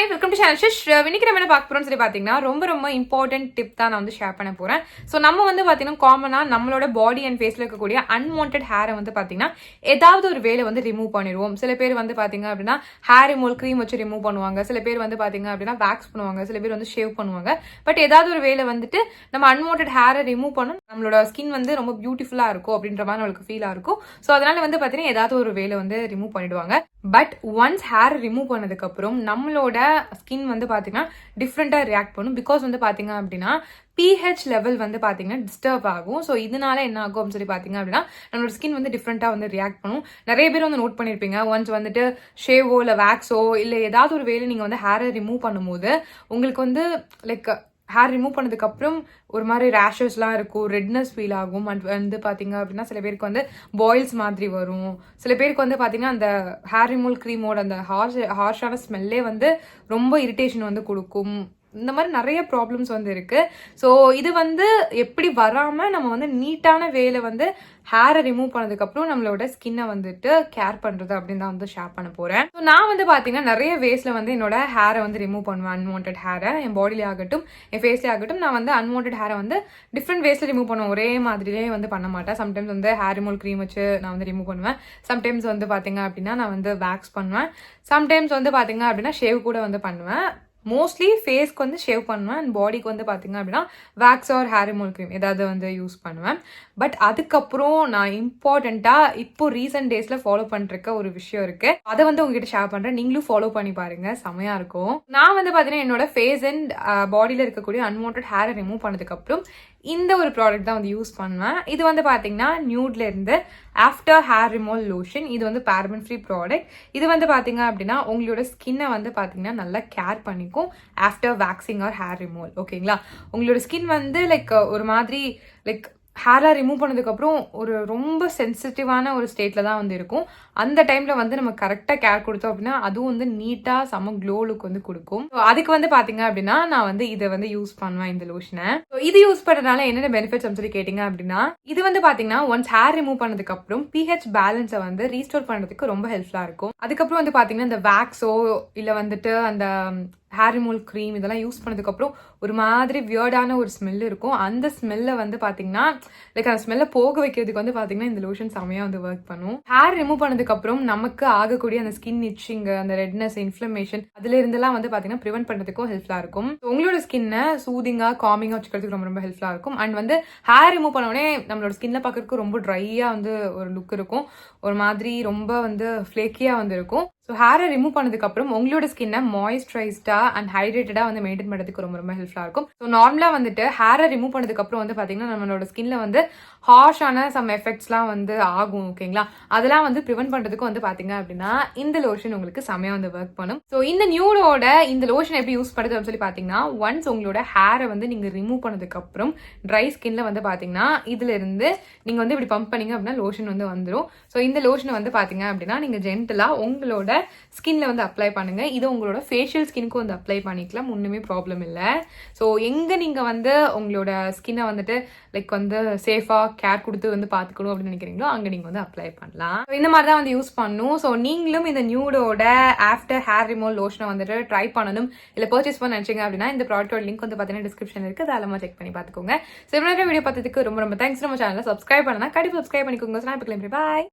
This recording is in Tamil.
ஹாய் வெல்கம் டு சேனல் ஷிஷ். இன்னைக்கு நம்ம என்ன பார்க்க போறோம்னு சொல்லி பார்த்தீங்கன்னா ரொம்ப இம்பார்ட்டன்ட் டிப் தான் நான் வந்து ஷேர் பண்ண போறேன். ஸோ நம்ம வந்து பார்த்தீங்கன்னா காமனாக நம்மளோட பாடி அண்ட் ஃபேஸில் இருக்கக்கூடிய அன்வான்ட் ஹேரை வந்து பார்த்தீங்கன்னா ஏதாவது ஒரு வேலை வந்து ரிமூவ் பண்ணிடுவோம். சில பேர் வந்து பார்த்தீங்க அப்படின்னா ஹேர் ரிமூவல் க்ரீம் வச்சு ரிமூவ் பண்ணுவாங்க. சில பேர் வந்து பார்த்தீங்க அப்படின்னா வேக்ஸ் பண்ணுவாங்க. சில பேர் வந்து ஷேவ் பண்ணுவாங்க. பட் ஏதாவது ஒரு வேலை வந்துட்டு நம்ம அன்வான்ட் ஹேரை ரிமூவ் பண்ணணும், நம்மளோட ஸ்கின் வந்து ரொம்ப பியூட்டிஃபுல்லாக இருக்கும் அப்படின்ற மாதிரி நம்மளுக்கு ஃபீலாக இருக்கும். ஸோ அதனால வந்து பார்த்தீங்கன்னா ஏதாவது ஒரு வேலை வந்து ரிமூவ் பண்ணிடுவாங்க. பட் ஒன்ஸ் ஹேர் ரிமூவ் பண்ணதுக்கு அப்புறம் நம்மளோட ஸ்கின் வந்து பார்த்தீங்கன்னா டிஃப்ரெண்ட்டாக ரியாக்ட் பண்ணும். பிகாஸ் வந்து பார்த்தீங்க அப்படின்னா pH லெவல் வந்து பார்த்தீங்கன்னா டிஸ்டர்ப் ஆகும். ஸோ இதனால என்ன ஆகும் அப்படின்னு சொல்லி பார்த்தீங்க அப்படின்னா நம்மளோட ஸ்கின் வந்து டிஃப்ரெண்ட்டாக வந்து ரியாக்ட் பண்ணும். நிறைய பேர் வந்து நோட் பண்ணியிருப்பீங்க, ஒன்ஸ் வந்துட்டு ஷேவோ இல்லை வேக்ஸோ இல்லை ஏதாவது ஒரு வேலை நீங்கள் வந்து ஹேரை ரிமூவ் பண்ணும்போது உங்களுக்கு வந்து லைக் ஹேர் ரிமூவ் பண்ணதுக்கப்புறம் ஒரு மாதிரி ரேஷஸ்லாம் இருக்கும், ரெட்னஸ் ஃபீல் ஆகும். அண்ட் வந்து பார்த்தீங்க அப்படின்னா சில பேருக்கு வந்து பாயில்ஸ் மாதிரி வரும். சில பேருக்கு வந்து பார்த்தீங்கன்னா அந்த ஹேர் ரிமூவல் க்ரீமோட அந்த ஹார்ஷான ஸ்மெல்லே வந்து ரொம்ப இரிட்டேஷன் வந்து கொடுக்கும். இந்த மாதிரி நிறைய ப்ராப்ளம்ஸ் வந்து இருக்கு. ஸோ இது வந்து எப்படி வராமல் நம்ம வந்து நீட்டான வேலை வந்து ஹேரை ரிமூவ் பண்ணதுக்கப்புறம் நம்மளோட ஸ்கின்னை வந்துட்டு கேர் பண்ணுறது அப்படின்னு தான் வந்து ஷேர் பண்ண போகிறேன். ஸோ நான் வந்து பார்த்தீங்கன்னா நிறைய வேஸில் வந்து என்னோட ஹேரை வந்து ரிமூவ் பண்ணுவேன். அன்வான்ட் ஹேரை என் பாடியிலே ஆகட்டும் என் ஃபேஸ்லேயே ஆகட்டும் நான் வந்து அன்வான்ட் ஹேரை வந்து டிஃப்ரெண்ட் வேஸில் ரிமூவ் பண்ணுவேன். ஒரே மாதிரியே வந்து பண்ண மாட்டேன். சம்டைம்ஸ் வந்து ஹேர் ரிமூவல் க்ரீம் வச்சு நான் வந்து ரிமூவ் பண்ணுவேன். சம்டைம்ஸ் வந்து பார்த்தீங்க அப்படின்னா நான் வந்து வேக்ஸ் பண்ணுவேன். சம்டைம்ஸ் வந்து பார்த்தீங்க அப்படின்னா ஷேவ் கூட வந்து பண்ணுவேன். மோஸ்ட்லி ஃபேஸ்க்கு வந்து ஷேவ் பண்ணுவேன் அண்ட் பாடிக்கு வந்து பார்த்தீங்க அப்படின்னா wax or hair removal cream ஏதாவது வந்து யூஸ் பண்ணுவேன். பட் அதுக்கப்புறம் நான் இம்பார்ட்டண்ட்டாக இப்போ ரீசெண்ட் டேஸில் ஃபாலோ பண்ணிருக்க ஒரு விஷயம் இருக்கு, அதை வந்து உங்ககிட்ட ஷேர் பண்ணுறேன். நீங்களும் ஃபாலோ பண்ணி பாருங்க, செமையாக இருக்கும். நான் வந்து பார்த்தீங்கன்னா என்னோட ஃபேஸ் அண்ட் பாடியில் இருக்கக்கூடிய அன்வான்ட் ஹேரை ரிமூவ் பண்ணதுக்கப்புறம் இந்த ஒரு ப்ராடக்ட் தான் வந்து யூஸ் பண்ணுவேன். இது வந்து பார்த்தீங்கன்னா நியூட்ல இருந்து ஆஃப்டர் ஹேர் ரிமூவல் லோஷன். இது வந்து பேரபன் ஃப்ரீ ப்ராடக்ட். இது வந்து பார்த்தீங்க அப்படின்னா உங்களோட ஸ்கின்னை வந்து பார்த்தீங்கன்னா நல்லா கேர் பண்ணிக்கும் after waxing or hair removal. ஓகேங்களா, உங்களோட ஸ்கின் வந்து லைக் ஒரு மாதிரி லைக் ஹேர்லாம் ரிமூவ் பண்ணதுக்கப்புறம் ஒரு ரொம்ப சென்சிட்டிவான ஒரு ஸ்டேட்டில் தான் வந்து இருக்கும். அந்த டைமில் வந்து நம்ம கரெக்டாக கேர் கொடுத்தோம் அப்படின்னா அதுவும் வந்து நீட்டாக செம க்ளோ லுக் வந்து கொடுக்கும். ஸோ அதுக்கு வந்து பார்த்தீங்க அப்படின்னா நான் வந்து இதை வந்து யூஸ் பண்ணுவேன், இந்த லோஷனை. ஸோ இது யூஸ் பண்ணுறதுனால என்னென்ன பெனிஃபிட்ஸ் சொல்லி கேட்டிங்க அப்படின்னா இது வந்து பார்த்தீங்கன்னா ஒன்ஸ் ஹேர் ரிமூவ் பண்ணதுக்கப்புறம் pH பேலன்ஸை வந்து ரீஸ்டோர் பண்ணுறதுக்கு ரொம்ப ஹெல்ப்ஃபுல்லாக இருக்கும். அதுக்கப்புறம் வந்து பார்த்தீங்கன்னா இந்த வேக்ஸோ இல்லை வந்துட்டு அந்த ஹேர் ரிமூவல் க்ரீம் இதெல்லாம் யூஸ் பண்ணதுக்கப்புறம் ஒரு மாதிரி வியர்டான ஒரு ஸ்மெல் இருக்கும். அந்த ஸ்மெல்லை வந்து பார்த்தீங்கன்னா லைக் அந்த ஸ்மெல்லை போக வைக்கிறதுக்கு வந்து பார்த்தீங்கன்னா இந்த லோஷன் செமையாக வந்து ஒர்க் பண்ணும். ஹேர் ரிமூவ் பண்ணதுக்கப்புறம் நமக்கு ஆகக்கூடிய அந்த ஸ்கின் இச்சிங், அந்த ரெட்னஸ், இன்ஃப்ளமேஷன் அதுல இருந்தெல்லாம் வந்து பார்த்தீங்கன்னா ப்ரிவென்ட் பண்ணுறதுக்கும் ஹெல்ப்ஃபுல்லாக இருக்கும். உங்களோட ஸ்கின்னை சூதிங்காக காமிங்காக வச்சுக்கிறதுக்கு ரொம்ப ஹெல்ப்ஃபுல்லாக இருக்கும். அண்ட் வந்து ஹேர் ரிமூவ் பண்ணோடனே நம்மளோட ஸ்கின்ல பார்க்கறதுக்கு ரொம்ப ட்ரையாக வந்து ஒரு லுக் இருக்கும், ஒரு மாதிரி ரொம்ப வந்து ஃப்ளேக்கியாக வந்து இருக்கும். ஸோ ஹேரை ரிமூவ் பண்ணதுக்கப்புறம் உங்களோட ஸ்கின்னை மாய்ஸ்சரைஸ்டாக அண்ட் ஹைட்ரேட்டடாக வந்து மெயின்டைன் பண்ணுறதுக்கு ரொம்ப ஹெல்ப்ஃபுல்லாக இருக்கும். ஸோ நார்மலாக வந்துட்டு ஹேரை ரிமூவ் பண்ணதுக்கப்புறம் வந்து பார்த்தீங்கன்னா நம்மளோட ஸ்கின்ல வந்து ஹார்ஷான சம் எஃபெக்ட்ஸ்லாம் வந்து ஆகும். ஓகேங்களா, அதெல்லாம் வந்து ப்ரிவென்ட் பண்ணுறதுக்கு வந்து பார்த்தீங்க அப்படின்னா இந்த லோஷன் உங்களுக்கு செமையாக வந்து ஒர்க் பண்ணும். ஸோ இந்த நியூடோட இந்த லோஷன் எப்படி யூஸ் பண்ணுறது அப்படின்னு சொல்லி பார்த்தீங்கன்னா ஒன்ஸ் உங்களோட ஹேரை வந்து நீங்கள் ரிமூவ் பண்ணதுக்கப்புறம் ட்ரை ஸ்கின்ல வந்து பார்த்தீங்கன்னா இதுல இருந்து நீங்கள் வந்து இப்படி பம்ப் பண்ணீங்க அப்படின்னா லோஷன் வந்து வந்துடும். ஸோ இந்த லோஷனை வந்து பார்த்தீங்க அப்படின்னா நீங்கள் ஜென்டலாக உங்களோட ஸ்கின்ல வந்து அப்ளை பண்ணுங்க. இது உங்களோட ஃபேஷியல் ஸ்கின்க்கும் வந்து அப்ளை பண்ணிக்கலாம், ஒன்றுமே ப்ராப்ளம் இல்லை. ஸோ எங்கே நீங்கள் வந்து உங்களோட ஸ்கின்னை வந்துட்டு லைக் வந்து சேஃபாக கேர் கொடுத்து வந்து பார்த்துக்கணும் அப்படின்னு நினைக்கிறீங்களோ அங்கே நீங்கள் வந்து அப்ளை பண்ணலாம். இந்த மாதிரி தான் வந்து யூஸ் பண்ணணும். ஸோ நீங்களும் இந்த நியூடோட ஆஃப்டர் ஹேர் ரிமூவல் லோஷனை வந்துட்டு ட்ரை பண்ணணும் இல்லை பர்ச்சேஸ் பண்ண நினைச்சிங்க அப்படின்னா இந்த ப்ராடக்டோட லிங்க் வந்து பார்த்தீங்கன்னா டிஸ்கிரிப்ஷன் இருக்குது, அதெல்லாம் செக் பண்ணி பார்த்துக்கோங்க. ஸோ வீடியோ பார்த்ததுக்கு ரொம்ப தேங்க்ஸ். நம்ம சேனலை சப்ஸ்கிரைப் பண்ணா கண்டிப்பாக சப்ஸ்கிரைப் பண்ணிக்கோங்க. பாய்.